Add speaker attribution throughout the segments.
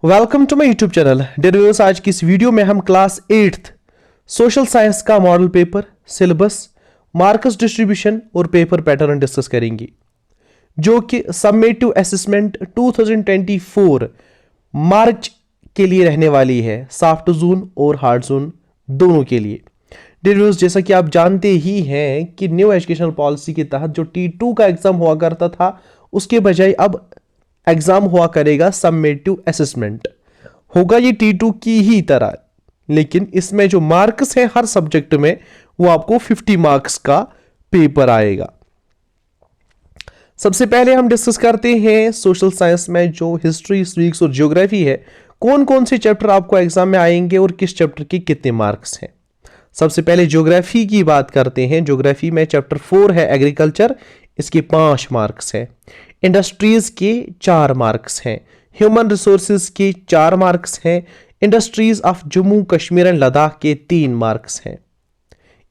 Speaker 1: Welcome to my YouTube channel. Dear viewers, आज की इस वीडियो में हम क्लास 8th सोशल साइंस का model paper, syllabus, marks distribution और पेपर पैटर्न डिस्कस करेंगे, जो कि समेटिव असेसमेंट 2024 मार्च के लिए रहने वाली है, सॉफ्ट जोन और हार्ड जोन दोनों के लिए। डियर व्यूअर्स, जैसा कि आप जानते ही हैं कि न्यू एजुकेशनल पॉलिसी के तहत जो T2 का एग्जाम हुआ करता था, उसके बजाय अब एग्जाम हुआ करेगा समेटिव असेसमेंट। होगा ये T2 की ही तरह, लेकिन इसमें जो मार्क्स हैं हर सब्जेक्ट में, वो आपको 50 मार्क्स का पेपर आएगा। सबसे पहले हम डिस्कस करते हैं सोशल साइंस में जो हिस्ट्री, सिविक्स और ज्योग्राफी है, कौन कौन से चैप्टर आपको एग्जाम में आएंगे और किस चैप्टर के कितने मार्क्स हैं। सबसे पहले ज्योग्राफी की बात करते हैं। ज्योग्राफी में चैप्टर 4 है एग्रीकल्चर, इसके 5 मार्क्स हैं। इंडस्ट्रीज के 4 मार्क्स हैं। ह्यूमन रिसोर्सेज के 4 मार्क्स हैं। Industries of Jammu Kashmir and Ladakh के 3 मार्क्स हैं।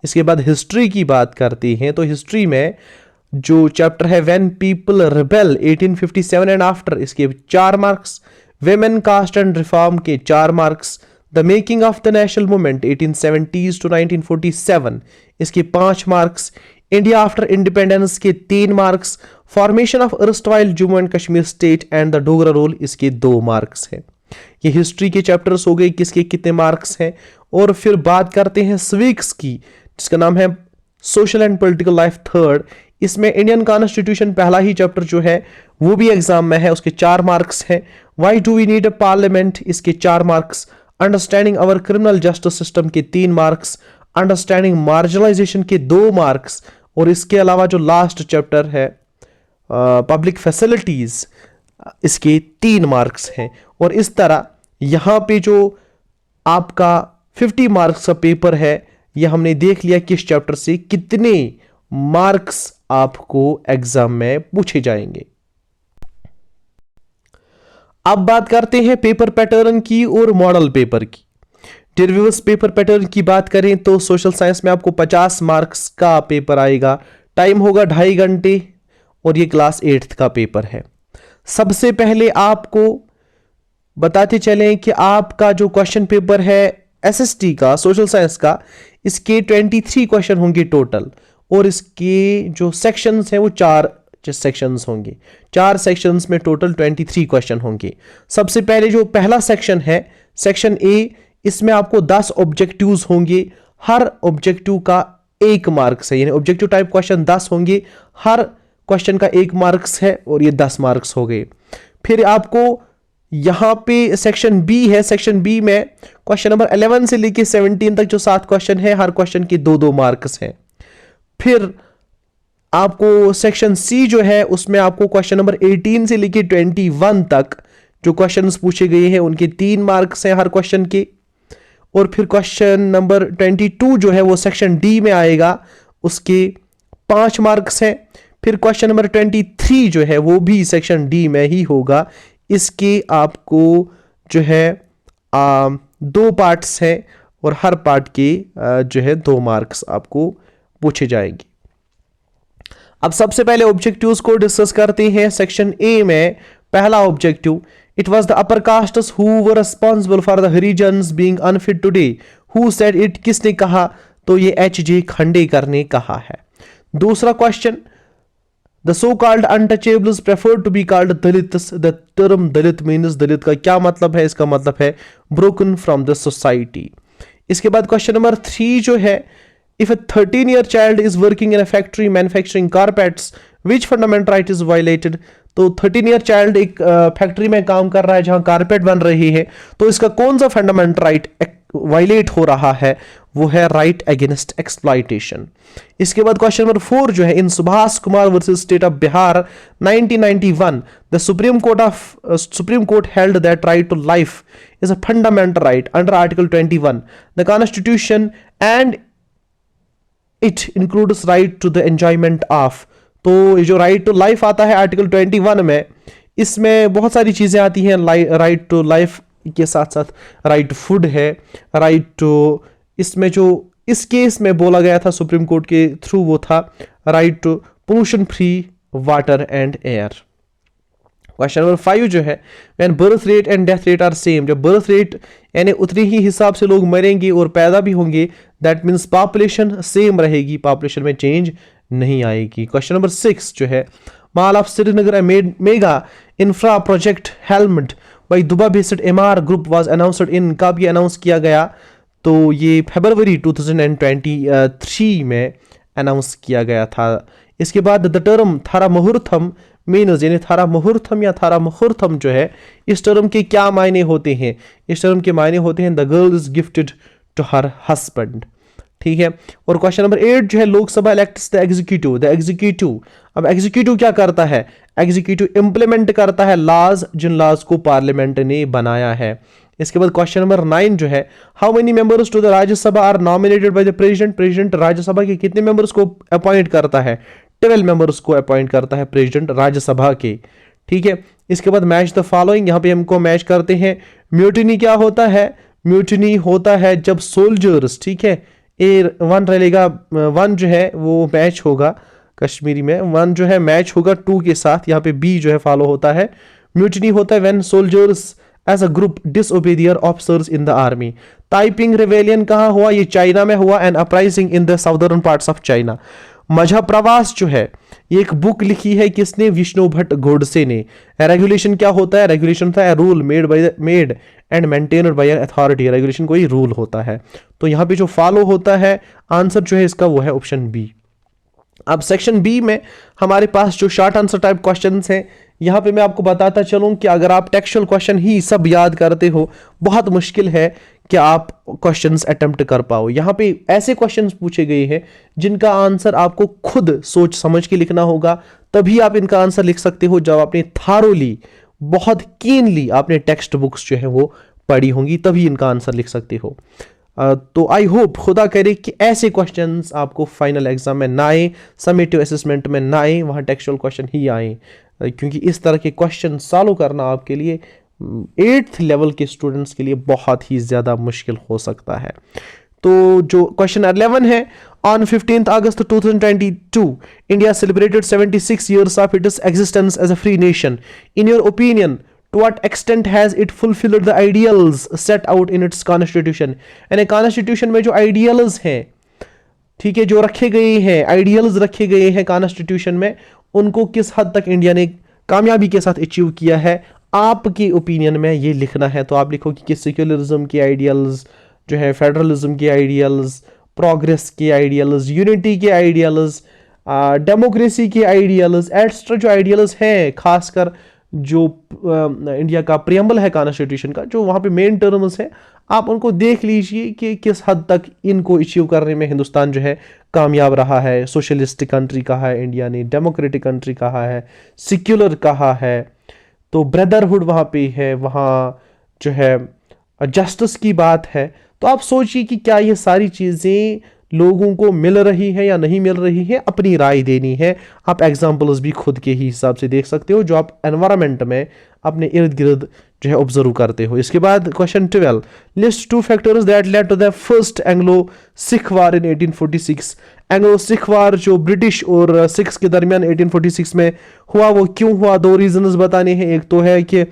Speaker 1: इसके बाद हिस्ट्री की बात करते हैं, तो हिस्ट्री में जो चैप्टर है when people rebel 1857 and after, इसके 4 marks. Women caste and reform के 4 marks. The making of the national movement 1870s to 1947, इसके 5 मार्क्स। इंडिया आफ्टर इंडिपेंडेंस के 3 marks. Formation of erstwhile Jammu and Kashmir state and the Dogra role, इसके 2 marks हैं। ये history के chapters हो गए, किसके कितने मार्क्स हैं। और फिर बात करते हैं सिविक्स की, जिसका नाम है social and political life third. इसमें इंडियन कॉन्स्टिट्यूशन पहला ही चैप्टर जो है वो भी एग्जाम में है, उसके 4 मार्क्स हैं। Why do we need a parliament, इसके 4 marks. Understanding our criminal justice system के 3 मार्क्स। अंडरस्टैंडिंग मार्जिनलाइजेशन के 2 मार्क्स। और इसके अलावा जो लास्ट चैप्टर है पब्लिक फैसिलिटीज, इसके 3 मार्क्स हैं। और इस तरह यहां पे जो आपका 50 मार्क्स का पेपर है, यह हमने देख लिया किस चैप्टर से कितने मार्क्स आपको एग्जाम में पूछे जाएंगे। अब बात करते हैं पेपर पैटर्न की और मॉडल पेपर की। डियर व्यूअर्स, पेपर पैटर्न की बात करें तो सोशल साइंस में आपको 50 मार्क्स का पेपर आएगा। टाइम होगा 2.5 घंटे और ये क्लास 8th का पेपर है। सबसे पहले आपको बताते चलें कि आपका जो क्वेश्चन पेपर है SST का, सोशल साइंस का, इसके 23 क्वेश्चन होंगे टोटल। और इसके जो सेक्शंस हैं वो 4 सेक्शंस होंगे। 4 सेक्शंस में टोटल 23 क्वेश्चन होंगे। सबसे पहले जो पहला सेक्शन है, सेक्शन A, इसमें आपको 10 ऑब्जेक्टिव्स होंगे। हर ऑब्जेक्टिव का 1 मार्क्स है, यानी ऑब्जेक्टिव टाइप क्वेश्चन 10 होंगे। हर क्वेश्चन का 1 मार्क्स है और ये 10 मार्क्स हो गए। फिर आपको यहां पे सेक्शन B है। सेक्शन B में क्वेश्चन नंबर 11 से लेके 17 तक जो 7 क्वेश्चन है, हर क्वेश्चन के 2-2 मार्क्स हैं। फिर आपको सेक्शन C जो है, उसमें आपको क्वेश्चन नंबर 18 से लेके 21 तक जो क्वेश्चंस पूछे गए हैं, उनके 3 मार्क्स हैं हर क्वेश्चन के। और फिर क्वेश्चन नंबर 22 जो है वो सेक्शन D में आएगा, उसके 5 मार्क्स हैं। फिर क्वेश्चन नंबर 23 जो है वो भी सेक्शन D में ही होगा। इसके आपको जो है 2 पार्ट्स हैं और हर पार्ट के जो है 2 मार्क्स आपको पूछे जाएंगे। अब सबसे पहले ऑब्जेक्टिव्स को डिस्कस करते हैं। सेक्शन A में पहला objective, it was the upper castes who were responsible for the Harijans being unfit today, who said it, किसने कहा, तो ये H.J. खांडेकर ने कहा है। दूसरा question, the so called untouchables prefer to be called Dalits, the term Dalit means, Dalit का क्या मतलब है, इसका मतलब है ब्रोकन फ्रॉम द सोसाइटी। इसके बाद क्वेश्चन नंबर 3 जो है, if a 13-year child is working in a factory manufacturing carpets, which fundamental right is violated, तो 13-year child एक फैक्ट्री में काम कर रहा है जहां कारपेट बन रही है, तो इसका कौन सा फंडामेंटल राइट वायलेट हो रहा है, वो है राइट अगेंस्ट एक्सप्लॉइटेशन। इसके बाद क्वेश्चन नंबर 4 जो है, in Subhash Kumar versus state of Bihar 1991, the supreme court held that right to life is a fundamental right under article 21 the constitution and it includes right to the enjoyment of. तो ये जो right to life आता है article 21 में, इसमें बहुत सारी चीजें आती हैं। राइट टू लाइफ के साथ साथ राइट टू फूड है, राइट टू, इसमें जो इस केस में बोला गया था सुप्रीम कोर्ट के थ्रू, वो था right to pollution free water and air. Question number 5 जो है, when birth rate and death rate are same, जब बर्थ रेट यानी उतनी ही हिसाब से लोग मरेंगे और पैदा भी होंगे, दैट मीन्स पॉपुलेशन सेम रहेगी, पॉपुलेशन में चेंज नहीं आएगी। क्वेश्चन नंबर 6 जो है, mall of Srinagar mega infra project helmed by Dubai based MR group was announced in, कब ये अनाउंस किया गया? तो ये फरवरी 2023 में अनाउंस किया गया था। इसके बाद द टर्म थारा मुहूर्तम मीन्स, यानी थारा मुहूर्तम या थारा मुहूर्तम जो है, इस टर्म के क्या मायने होते हैं? इस टर्म के मायने होते हैं the girl is gifted to her husband. ठीक है। और क्वेश्चन नंबर 8 जो है, Lok Sabha elects the executive, the executive, अब एग्जीक्यूटिव क्या करता है? एग्जीक्यूटिव इंप्लीमेंट करता है लॉज, जिन लॉज को पार्लियामेंट ने बनाया है। इसके बाद क्वेश्चन नंबर 9 जो है, how many members to the Rajya Sabha are nominated by the president, president Rajya Sabha के कितने मेंबर्स को अपॉइंट करता है? 12 मेंबर्स को अपॉइंट करता है प्रेसिडेंट राज्यसभा के। ठीक है। इसके बाद मैच द फॉलोइंग, यहां पे हमको मैच करते हैं। म्यूटिनी क्या होता है? म्यूटिनी होता है जब सोल्जर्स, ठीक है, A1 रहेगा, 1 जो है वो मैच होगा कश्मीरी में, 1 जो है मैच होगा 2 के साथ, यहाँ पे B जो है फॉलो होता है। म्यूटिनी होता है when soldiers as a group disobey their officers in the army. Taiping rebellion कहाँ हुआ? ये चाइना में हुआ, and uprising in the southern parts of China. Majha Pravas जो है, ये एक बुक लिखी है किसने? विष्णु भट्ट गोडसे ने। रेगुलेशन क्या होता है? रेगुलेशन होता है rule made and maintained by an authority. Regulation कोई रूल होता है। तो यहां पे जो फॉलो होता है, आंसर जो है इसका वो है ऑप्शन बी। अब सेक्शन बी में हमारे पास जो शॉर्ट आंसर टाइप क्वेश्चंस हैं, यहां पे मैं आपको बताता चलूं कि अगर आप टेक्सचुअल क्वेश्चन ही सब याद करते हो, बहुत मुश्किल है कि आप क्वेश्चंस अटेम्प्ट कर पाओ। यहां पे ऐसे क्वेश्चंस पूछे गए हैं जिनका आंसर आपको खुद सोच समझ के लिखना होगा, तभी आप इनका आंसर लिख सकते हो जब आपने थारोली, बहुत कीनली आपने टेक्स्ट बुक्स जो है वो पढ़ी होंगी, तभी इनका आंसर लिख सकते हो। तो आई होप, खुदा करे कि ऐसे क्वेश्चंस आपको फाइनल एग्जाम में ना आए, समेटिव असेसमेंट में ना आए, वहाँ टेक्सचुअल क्वेश्चन ही आए, क्योंकि इस तरह के क्वेश्चन सॉल्व करना आपके लिए 8th लेवल के स्टूडेंट्स के लिए बहुत ही ज़्यादा मुश्किल हो सकता है। तो जो क्वेश्चन 11 है, on 15th August 2022 India celebrated 76 years of its existence as a free nation. In your opinion, to what extent has it fulfilled the ideals set out in its constitution? यानी कॉन्स्टिट्यूशन में जो ideals हैं, ठीक है, जो रखे गए हैं, आइडियल्स रखे गए हैं कॉन्स्टिट्यूशन में, उनको किस हद तक इंडिया ने कामयाबी के साथ अचीव किया है, आपकी ओपिनियन में ये लिखना है। तो आप लिखोगे कि सेक्युलरिज्म के आइडियल्स जो है, फेडरलिज्म के आइडियल्स, प्रोग्रेस के आइडियल्स, यूनिटी के आइडियल्स, डेमोक्रेसी के आइडियल्स, एक्स्ट्रा जो आइडियल्स हैं, खासकर जो इंडिया का प्रियम्बल है कॉन्स्टिट्यूशन का, जो वहाँ पे मेन टर्म्स है, आप उनको देख लीजिए कि किस हद तक इनको अचीव करने में हिंदुस्तान जो है कामयाब रहा है। सोशलिस्टिक कंट्री कहा है इंडिया ने, डेमोक्रेटिक कंट्री कहा है, सिक्युलर कहा है, तो ब्रदरहुड वहाँ पे है, वहाँ जो है जस्टिस की बात है। तो आप सोचिए कि क्या ये सारी चीज़ें लोगों को मिल रही है या नहीं मिल रही है, अपनी राय देनी है। आप एग्जाम्पल्स भी खुद के ही हिसाब से देख सकते हो जो आप एनवायरनमेंट में अपने इर्द गिर्द जो है ऑब्जर्व करते हो। इसके बाद question 12, list 2 factors that led to the first Anglo Sikh war in 1846। Anglo Sikh war जो ब्रिटिश और सिख्स के दरमियान 1846 में हुआ, वो क्यों हुआ? 2 रीजंस बताने हैं। एक तो है कि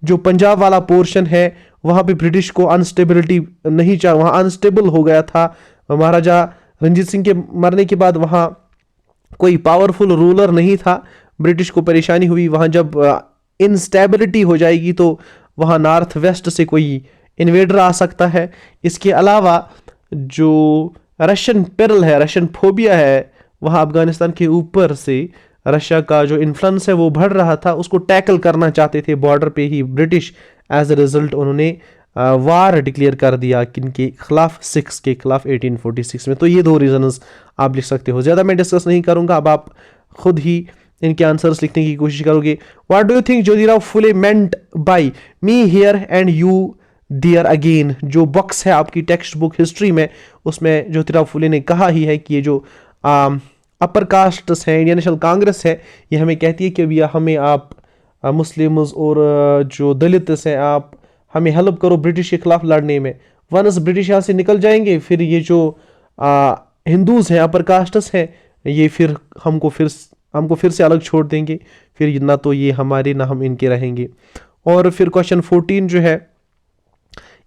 Speaker 1: जो पंजाब वाला पोर्शन है, वहाँ पे ब्रिटिश को अनस्टेबिलिटी नहीं चाहिए, वहाँ अनस्टेबल हो गया था। महाराजा रंजीत सिंह के मरने के बाद वहाँ कोई पावरफुल रूलर नहीं था, ब्रिटिश को परेशानी हुई। वहाँ जब इनस्टेबिलिटी हो जाएगी तो वहाँ नॉर्थ वेस्ट से कोई इन्वेडर आ सकता है। इसके अलावा जो रशियन पेरल है, रशियन फोबिया है, वहाँ अफगानिस्तान के ऊपर से रशिया का जो इन्फ्लुएंस है वो बढ़ रहा था, उसको टैकल करना चाहते थे बॉर्डर पे ही ब्रिटिश। एज ए रिजल्ट उन्होंने वार डिक्लेयर कर दिया किनके खिलाफ? सिख्स के खिलाफ 1846 में। तो ये 2 रीजंस आप लिख सकते हो, ज़्यादा मैं डिस्कस नहीं करूंगा, अब आप खुद ही इनके आंसर्स लिखने की कोशिश करोगे। What do you think Jyotirao Phule meant by me here and you there again? जो बॉक्स है आपकी टेक्स्ट बुक हिस्ट्री में, उसमें ज्योतिराव फुले ने कहा ही है कि ये जो अपर कास्ट्स हैं, इंडियन नेशनल कांग्रेस है, ये हमें कहती है कि भैया हमें आप मुस्लिम्स और जो दलित्स हैं, आप हमें हेल्प करो ब्रिटिश के खिलाफ लड़ने में। वंस ब्रिटिश यहाँ से निकल जाएंगे, फिर ये जो हिंदूज हैं, अपर कास्ट्स हैं, ये फिर हमको फिर से अलग छोड़ देंगे, फिर ना तो ये हमारे ना हम इनके रहेंगे। और फिर क्वेश्चन 14 जो है,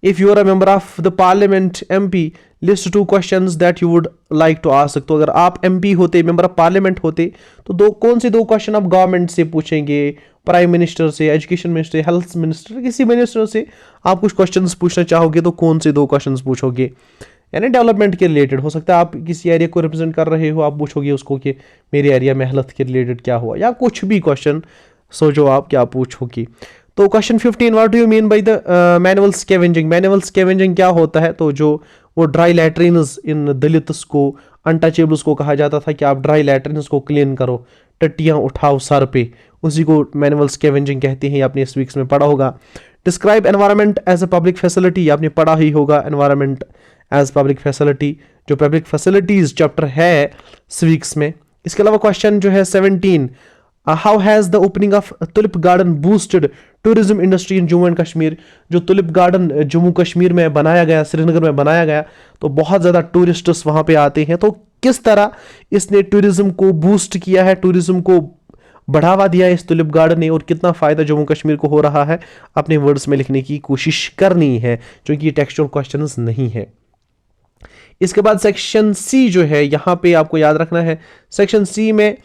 Speaker 1: if you are a member of the parliament MP list 2 questions that you would like to ask. तो अगर आप एमपी होते, मेंबर ऑफ पार्लियामेंट होते, तो कौन से 2 क्वेश्चन आप गवर्नमेंट से पूछेंगे, प्राइम मिनिस्टर से, एजुकेशन मिनिस्टर, हेल्थ मिनिस्टर, किसी मिनिस्टर से आप कुछ क्वेश्चंस पूछना चाहोगे तो कौन से 2 क्वेश्चंस पूछोगे? यानी डेवलपमेंट के रिलेटेड हो सकता है, आप किसी एरिया को रिप्रेजेंट कर रहे हो, आप पूछोगे उसको कि मेरे एरिया में हेल्थ के रिलेटेड क्या हुआ, या कुछ भी क्वेश्चन सोचो आप क्या पूछोगे। तो question 15, what do you mean by the manual scavenging? Manual scavenging क्या होता है? तो जो वो ड्राई लैट्रिन्स इन दलित्स को, अनटचेबल्स को कहा जाता था कि आप ड्राई लैट्रिन्स को क्लीन करो, टट्टियां उठाओ सर पे, उसी को मैनुअल स्कैवेंजिंग कहते हैं। आपने इस वीक्स में पढ़ा होगा। Describe environment as a public facility, आपने पढ़ा ही होगा एनवायरनमेंट एज पब्लिक फैसिलिटी, जो पब्लिक फैसिलिटीज चैप्टर है सिविक्स में। इसके अलावा क्वेश्चन जो है 17, how has the opening of tulip garden boosted tourism industry in Jammu and Kashmir? जो तुलिप गार्डन जम्मू कश्मीर में बनाया गया, श्रीनगर में बनाया गया, तो बहुत ज़्यादा टूरिस्ट्स वहाँ पे आते हैं। तो किस तरह इसने टूरिज्म को बूस्ट किया है, टूरिज्म को बढ़ावा दिया इस तुलिप गार्डन ने, और कितना फ़ायदा जम्मू कश्मीर को हो रहा है, अपने वर्ड्स में लिखने की कोशिश करनी है, क्योंकि ये टेक्सचुअल क्वेश्चंस नहीं है। इसके बाद सेक्शन सी जो है, यहाँ पे आपको याद रखना है, सेक्शन सी में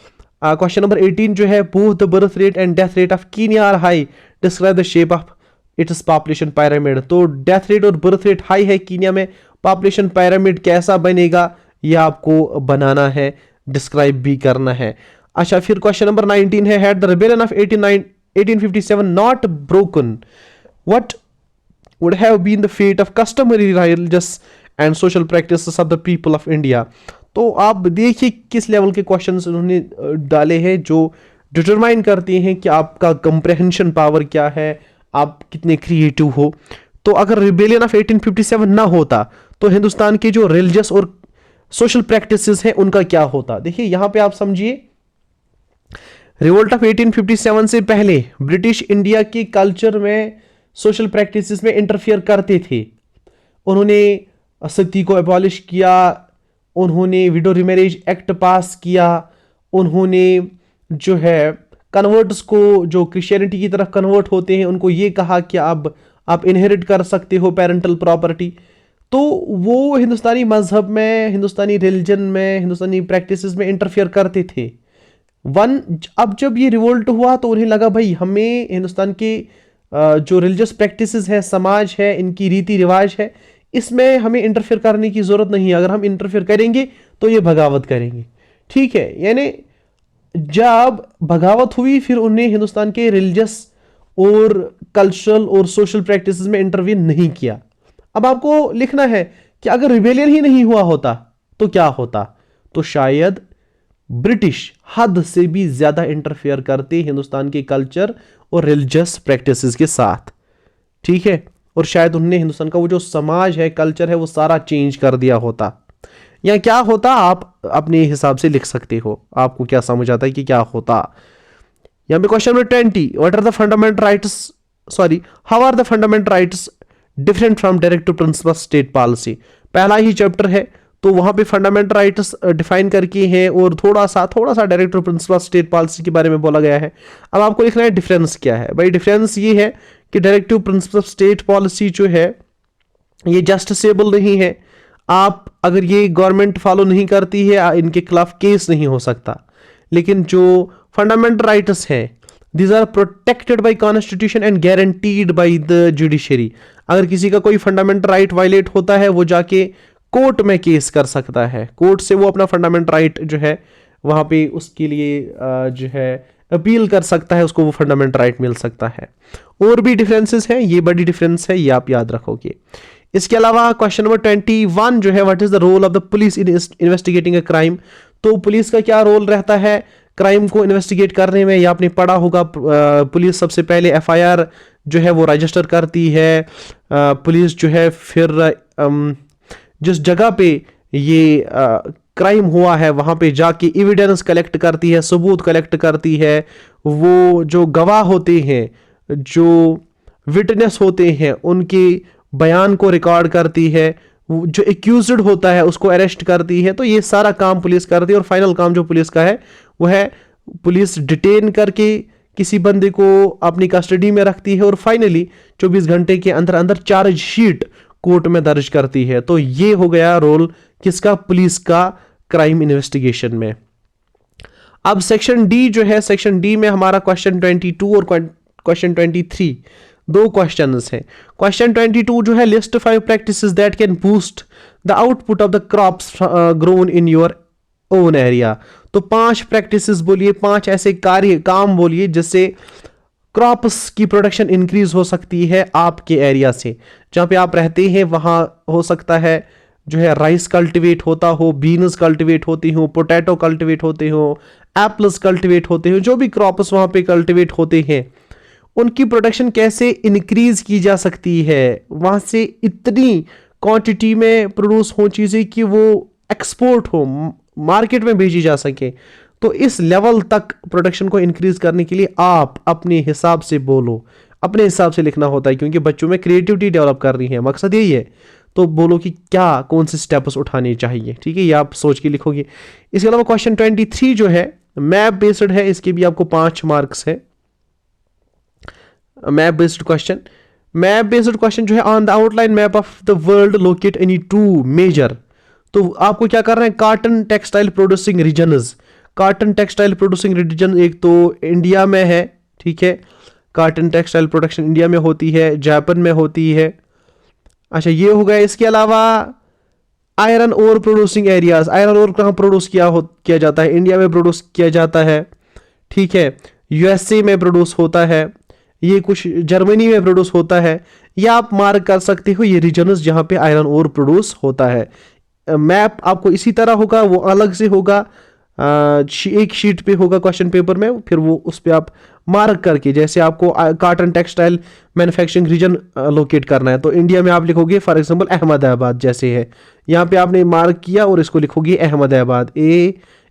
Speaker 1: क्वेश्चन नंबर 18 जो है, both the birth rate and death rate of Kenya are high, describe the shape of its population pyramid. तो डेथ रेट और बर्थ रेट हाई है कीनिया में, पॉपुलेशन पिरामिड कैसा बनेगा ये आपको बनाना है, डिस्क्राइब भी करना है। अच्छा, फिर क्वेश्चन नंबर 19 है, had the rebellion of 1857 not broken, what would have been the fate of customary religious and social practices of the people of India. तो आप देखिए किस लेवल के क्वेश्चंस उन्होंने डाले हैं, जो डिटरमाइन करते हैं कि आपका कंप्रेहेंशन पावर क्या है, आप कितने क्रिएटिव हो। तो अगर रिबेलियन ऑफ 1857 ना होता तो हिंदुस्तान के जो रिलीजियस और सोशल प्रैक्टिसेस हैं उनका क्या होता? देखिए यहां पे आप समझिए, रिवोल्ट ऑफ 1857 से पहले ब्रिटिश इंडिया के कल्चर में, सोशल प्रैक्टिसेस में इंटरफियर करते थे। उन्होंने सती को एबॉलिश किया, उन्होंने विडो रिमैरेज एक्ट पास किया, उन्होंने जो है कन्वर्ट्स को, जो क्रिश्चियनिटी की तरफ कन्वर्ट होते हैं, उनको ये कहा कि अब आप इनहेरिट कर सकते हो पेरेंटल प्रॉपर्टी। तो वो हिंदुस्तानी मजहब में, हिंदुस्तानी रिलीजन में, हिंदुस्तानी प्रैक्टिसेस में इंटरफियर करते थे। अब जब ये रिवोल्ट हुआ तो उन्हें लगा भाई हमें हिंदुस्तान के जो रिलीजियस प्रैक्टिसेस है, समाज है, इनकी रीति रिवाज है, इसमें हमें इंटरफेयर करने की जरूरत नहीं है। अगर हम इंटरफेयर करेंगे तो ये बगावत करेंगे। ठीक है, यानी जब बगावत हुई फिर उन्हें हिंदुस्तान के रिलीजियस और कल्चरल और सोशल प्रैक्टिसेस में इंटरवीन नहीं किया। अब आपको लिखना है कि अगर रिबेलियन ही नहीं हुआ होता तो क्या होता? तो शायद ब्रिटिश हद से भी ज्यादा इंटरफेयर करते हिंदुस्तान के कल्चर और रिलीजियस प्रैक्टिसेस के साथ। ठीक है, और शायद उन्होंने हिंदुस्तान का वो जो समाज है, कल्चर है, वो सारा चेंज कर दिया होता। या क्या होता आप अपने हिसाब से लिख सकते हो, आपको क्या समझ आता है कि क्या होता। यहां पे question number 20, what are the fundamental rights, how are the fundamental rights different from directive principle state policy? पहला ही चैप्टर है तो वहां पे फंडामेंटल राइट्स डिफाइन करके हैं और थोड़ा सा डायरेक्टिव प्रिंसिपल स्टेट पॉलिसी के बारे में बोला गया है। अब आपको लिखना है डिफरेंस क्या है। भाई डिफरेंस ये है कि डायरेक्टिव प्रिंसिपल स्टेट पॉलिसी जो है ये जस्टिसेबल नहीं है। आप अगर ये गवर्नमेंट फॉलो नहीं करती है, इनके खिलाफ केस नहीं हो सकता। लेकिन जो फंडामेंटल राइट्स हैं, these are protected by constitution and guaranteed by the judiciary। अगर किसी का कोई फंडामेंटल राइट वायलेट होता है वो जाके कोर्ट में केस कर सकता है, कोर्ट से वो अपना फंडामेंटल राइट जो है वहां पे उसके लिए जो है अपील कर सकता है, उसको वो फंडामेंटल राइट मिल सकता है। और भी डिफरेंसेस हैं, ये बड़ी डिफरेंस है, ये आप याद रखोगे। इसके अलावा क्वेश्चन नंबर 21 जो है, what is the role of the police in investigating a crime? तो पुलिस का क्या रोल रहता है क्राइम को इन्वेस्टिगेट करने में? या आपने पढ़ा होगा, पुलिस सबसे पहले एफआईआर जो है वो रजिस्टर करती है। पुलिस जो है फिर जिस जगह पे ये क्राइम हुआ है वहां पे जाके एविडेंस कलेक्ट करती है, सबूत कलेक्ट करती है। वो जो गवाह होते हैं, जो विटनेस होते हैं, उनके बयान को रिकॉर्ड करती है। जो एक्यूज्ड होता है उसको अरेस्ट करती है। तो ये सारा काम पुलिस करती है। और फाइनल काम जो पुलिस का है वो है पुलिस डिटेन करके किसी बंदे को अपनी कस्टडी में रखती है और फाइनली 24 घंटे के अंदर अंदर चार्जशीट कोर्ट में दर्ज करती है। तो ये हो गया रोल किसका, पुलिस का क्राइम इन्वेस्टिगेशन में। अब सेक्शन डी जो है, सेक्शन डी में हमारा क्वेश्चन 22 और क्वेश्चन 23 दो क्वेश्चंस हैं। क्वेश्चन 22 जो है, list 5 practices that can boost the output of the crops grown in your own area. तो 5 प्रैक्टिसेस बोलिए, 5 ऐसे काम बोलिए जिससे क्रॉप्स की प्रोडक्शन इंक्रीज हो सकती है आपके एरिया से, जहां पे आप रहते हैं। वहां हो सकता है जो है राइस कल्टीवेट होता हो, बीन्स कल्टीवेट होती हो, पोटैटो कल्टीवेट होते हो, एप्पल्स कल्टीवेट होते हो, जो भी क्रॉप्स वहां पे कल्टीवेट होते हैं उनकी प्रोडक्शन कैसे इंक्रीज की जा सकती है, वहां से इतनी क्वांटिटी में प्रोड्यूस हो चीजें कि वो एक्सपोर्ट हो, मार्केट में भेजी जा सके। तो इस लेवल तक प्रोडक्शन को इंक्रीज करने के लिए आप अपने हिसाब से बोलो, अपने हिसाब से लिखना होता है, क्योंकि बच्चों में क्रिएटिविटी डेवलप कर रही है, मकसद यही है। तो बोलो कि क्या कौन से स्टेप्स उठाने चाहिए, ठीक है, ये आप सोच के लिखोगे। इसके अलावा क्वेश्चन 23 जो है मैप बेस्ड है, इसके भी आपको 5 मार्क्स है। मैप बेस्ड क्वेश्चन जो है, on the outline map of the world locate any 2 major. तो आपको क्या करना है, cotton textile producing regions, cotton textile producing region एक तो इंडिया में है, ठीक है, कॉटन टेक्सटाइल प्रोडक्शन इंडिया में होती है, जापान में होती है। अच्छा, ये हो गया। इसके अलावा iron ore producing areas, iron ore कहाँ प्रोड्यूस किया जाता है, इंडिया में प्रोड्यूस किया जाता है, ठीक है, यूएसए में प्रोड्यूस होता है, ये कुछ जर्मनी में प्रोड्यूस होता है। या आप मार्क कर सकते हो ये रीजन्स जहां पे आयरन ओर प्रोड्यूस होता है। मैप आपको इसी तरह होगा, वो अलग से होगा, एक शीट पे होगा क्वेश्चन पेपर में, फिर वो उस पे आप मार्क करके, जैसे आपको cotton textile manufacturing region locate करना है तो इंडिया में आप लिखोगे फॉर एग्जांपल अहमदाबाद, जैसे है यहाँ पे आपने मार्क किया और इसको लिखोगे अहमदाबाद,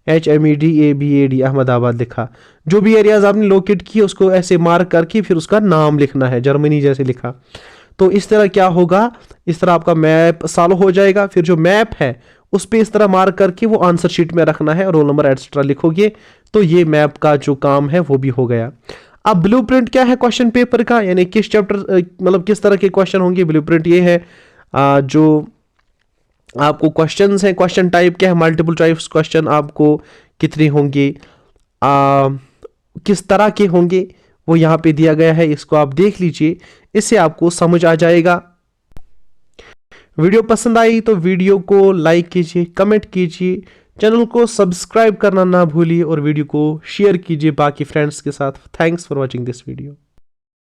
Speaker 1: AHMEDABAD, अहमदाबाद लिखा। जो भी एरियाज आपने लोकेट किए उसको ऐसे मार्क करके फिर उसका नाम लिखना है, जर्मनी जैसे लिखा। तो इस तरह क्या होगा, इस तरह आपका मैप सॉल्व हो जाएगा। फिर जो मैप है उस पे इस तरह मार्क करके वो आंसर शीट में रखना है, रोल नंबर एटसेट्रा लिखोगे, तो ये मैप का जो काम है वो भी हो गया। अब ब्लूप्रिंट क्या है क्वेश्चन पेपर का, यानी किस चैप्टर मतलब किस तरह के क्वेश्चन होंगे। ब्लूप्रिंट ये है जो आपको क्वेश्चंस हैं, क्वेश्चन टाइप क्या है, मल्टीपल चॉइस क्वेश्चन आपको कितने होंगे, किस तरह के होंगे, वो यहाँ पे दिया गया है, इसको आप देख लीजिए, इससे आपको समझ आ जाएगा। वीडियो पसंद आई तो वीडियो को लाइक कीजिए, कमेंट कीजिए, चैनल को सब्सक्राइब करना ना भूलिए और वीडियो को शेयर कीजिए बाकी फ्रेंड्स के साथ। Thanks for watching this video.